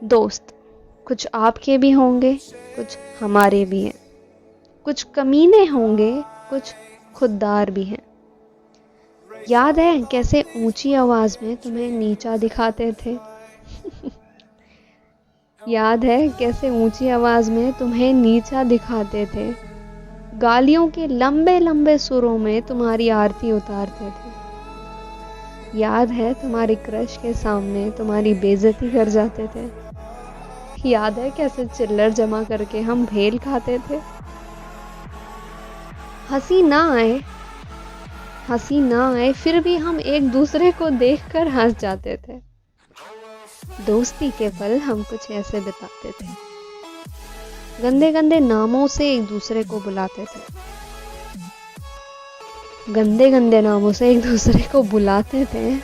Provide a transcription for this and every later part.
दोस्त कुछ आपके भी होंगे, कुछ हमारे भी हैं, कुछ कमीने होंगे, कुछ खुददार भी हैं। याद है कैसे ऊंची आवाज में तुम्हें नीचा दिखाते थे? याद है कैसे ऊंची आवाज में तुम्हें नीचा दिखाते थे? गालियों के लंबे लंबे सुरों में तुम्हारी आरती उतारते थे। याद है तुम्हारी क्रश के सामने तुम्हारी बेइज्जती कर जाते थे? याद है कैसे चिल्लर जमा करके हम भेल खाते थे? हंसी ना आए, हंसी ना आए फिर भी हम एक दूसरे को देखकर हंस जाते थे। दोस्ती के पल हम कुछ ऐसे बिताते थे। गंदे गंदे नामों से एक दूसरे को बुलाते थे। गंदे गंदे नामों से एक दूसरे को बुलाते थे।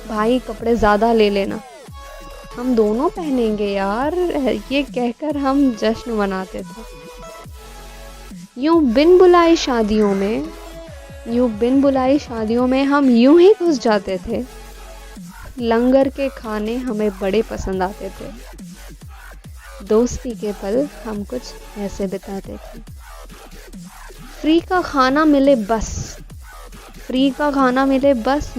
भाई कपड़े ज्यादा ले लेना, हम दोनों पहनेंगे यार, ये कहकर हम जश्न मनाते थे। यूं बिन बुलाई शादियों में हम यूं ही घुस जाते थे। लंगर के खाने हमें बड़े पसंद आते थे। दोस्ती के पल हम कुछ ऐसे बिताते थे। फ्री का खाना मिले बस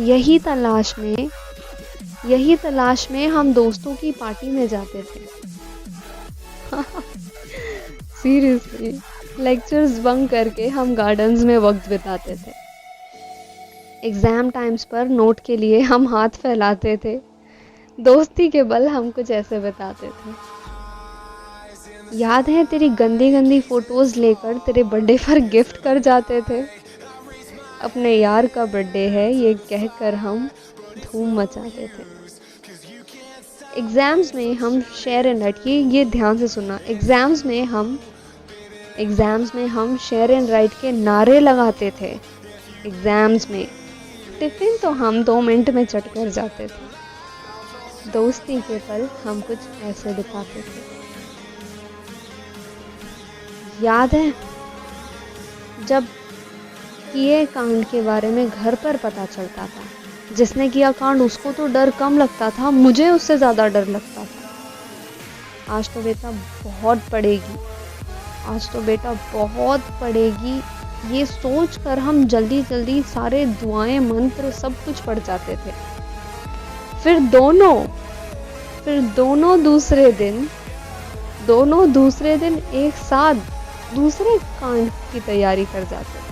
यही तलाश में हम दोस्तों की पार्टी में जाते थे। सीरियसली लेक्चर्स बंक करके हम गार्डन्स में वक्त बिताते थे। एग्जाम टाइम्स पर नोट के लिए हम हाथ फैलाते थे। दोस्ती के बल हम कुछ ऐसे बिताते थे। याद है तेरी गंदी गंदी फोटोज लेकर तेरे बर्थडे पर गिफ्ट कर जाते थे। अपने यार का बर्थडे है ये कहकर हम धूम मचाते थे। एग्जाम्स में हम शेयर एंड राइट, ये ध्यान से सुनना, एग्जाम्स में हम शेयर एंड राइट के नारे लगाते थे। एग्जाम्स में टिफिन तो हम 2 मिनट में चट कर जाते थे। दोस्ती के पल हम कुछ ऐसे बिताते थे। याद है जब किए कांड के बारे में घर पर पता चलता था, जिसने किया कांड उसको तो डर कम लगता था, मुझे उससे ज्यादा डर लगता था। आज तो बेटा बहुत पड़ेगी, ये सोच कर हम जल्दी जल्दी सारे दुआएं मंत्र सब कुछ पढ़ जाते थे। फिर दोनों दूसरे दिन एक साथ दूसरे कांड की तैयारी कर जाते थे।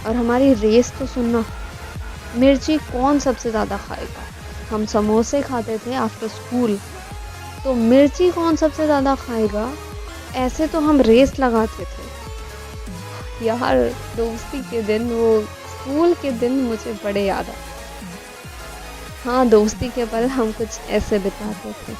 और हमारी रेस तो सुनना, मिर्ची कौन सबसे ज्यादा खाएगा। हम समोसे खाते थे आफ्टर स्कूल, तो मिर्ची कौन सबसे ज्यादा खाएगा, ऐसे तो हम रेस लगाते थे। यार दोस्ती के दिन, वो स्कूल के दिन मुझे बड़े याद आते। हाँ, दोस्ती के पल हम कुछ ऐसे बिताते थे।